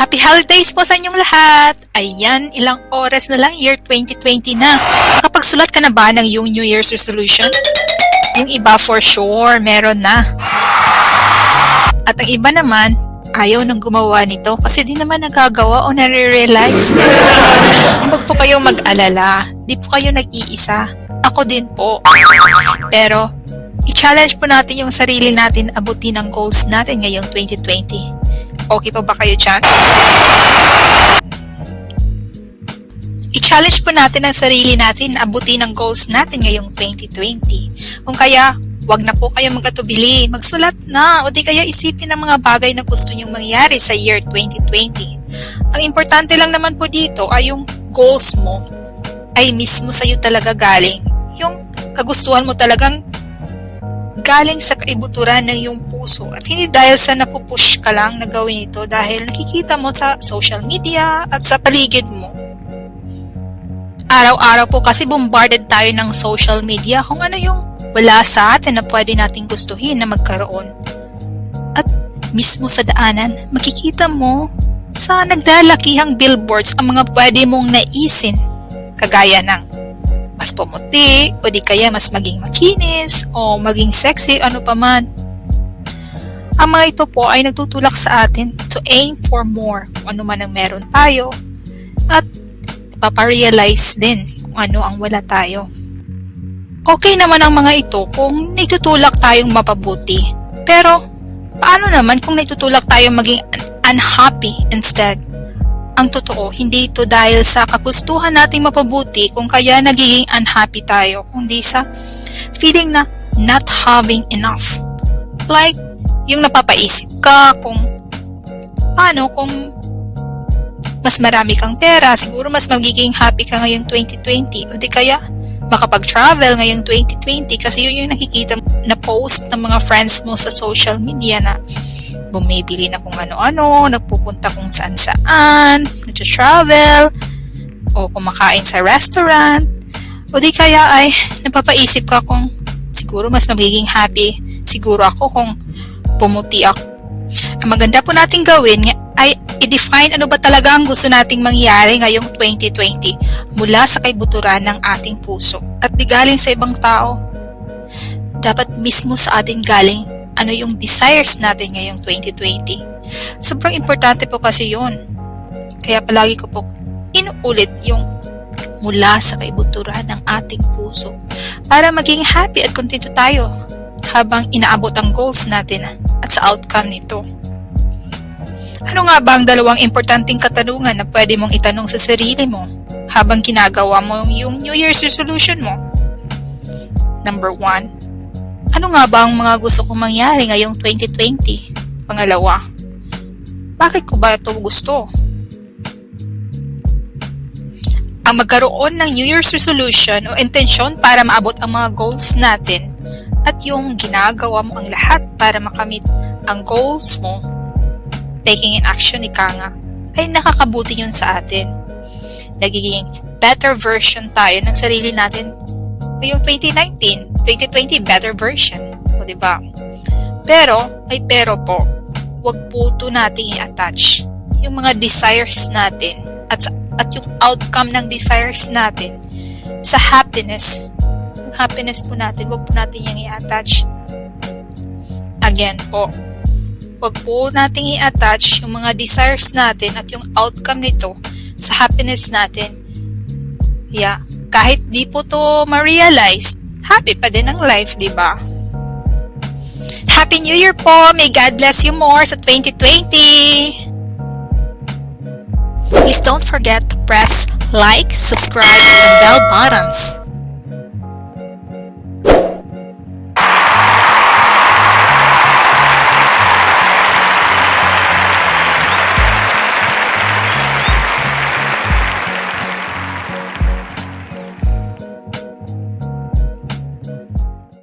Happy holidays po sa inyong lahat! Ayan, ilang oras na lang, year 2020 na. Nakapagsulat ka na ba ng yung New Year's resolution? Yung iba for sure, meron na. At ang iba naman, ayaw nang gumawa nito kasi di naman nagagawa o nare-realize. Huwag po kayong mag-alala, di po kayo nag-iisa. Ako din po. Pero, i-challenge po natin yung sarili natin abutin ang goals natin ngayong 2020. Okay pa ba kayo dyan? I-challenge po natin ang sarili natin abutin ang goals natin ngayong 2020. Kung kaya, wag na po kayo mag-atubili, magsulat na, o di kaya isipin ang mga bagay na gusto nyong mangyari sa year 2020. Ang importante lang naman po dito ay yung goals mo ay mismo sa'yo talaga galing. Yung kagustuhan mo talagang galing sa kaibuturan ng iyong puso at hindi dahil sa napupush ka lang na gawin ito dahil nakikita mo sa social media at sa paligid mo. Araw-araw po kasi bombarded tayo ng social media kung ano yung wala sa atin na pwede nating gustuhin na magkaroon. At mismo sa daanan, makikita mo sa naglalakihang billboards ang mga pwede mong naisin kagaya ng mas pumuti, o di kaya mas maging makinis, o maging sexy, ano pa man. Ang mga ito po ay nagtutulak sa atin to aim for more, kung ano man ang meron tayo, at paparealize din kung ano ang wala tayo. Okay naman ang mga ito kung nagtutulak tayong mapabuti. Pero, paano naman kung nagtutulak tayong maging unhappy instead? Ang totoo, hindi ito dahil sa kagustuhan nating mapabuti kung kaya nagiging unhappy tayo, kundi sa feeling na not having enough. Like, yung napapaisip ka kung paano kung mas marami kang pera, siguro mas magiging happy ka ngayong 2020, o di kaya makapag-travel ngayong 2020 kasi yun yung nakikita na post ng mga friends mo sa social media na bumibili na kung ano-ano, nagpupunta kung saan-saan, nag-travel, o kumakain sa restaurant, o di kaya ay napapaisip ka kung siguro mas magiging happy siguro ako kung pumuti ako. Ang maganda po nating gawin ay i-define ano ba talaga ang gusto nating mangyari ngayong 2020 mula sa kaibuturan ng ating puso at di galing sa ibang tao. Dapat mismo sa atin galing ano yung desires natin ngayong 2020. Sobrang importante po kasi yun. Kaya palagi ko po inuulit yung mula sa kaibuturan ng ating puso para maging happy at kontento tayo habang inaabot ang goals natin at sa outcome nito. Ano nga ba ang dalawang importanteng katanungan na pwede mong itanong sa sarili mo habang ginagawa mo yung New Year's resolution mo? Number 1, ano nga ba ang mga gusto kong mangyari ngayong 2020? Pangalawa, bakit ko ba ito gusto? Ang magkaroon ng New Year's resolution o intensyon para maabot ang mga goals natin at yung ginagawa mo ang lahat para makamit ang goals mo, taking in action ika nga, ay nakakabuti yun sa atin. Nagiging better version tayo ng sarili natin ngayong 2019. 2020 better version. O diba? Pero, may pero po, wag po ito nating i-attach yung mga desires natin at yung outcome ng desires natin sa happiness. Yung happiness po natin, wag po natin yung i-attach. Again po, wag po nating i-attach yung mga desires natin at yung outcome nito sa happiness natin. Yeah, kahit di po to ma-realize, happy pa din ang life, di ba? Happy New Year po! May God bless you more sa 2020! Please don't forget to press like, subscribe, and bell buttons.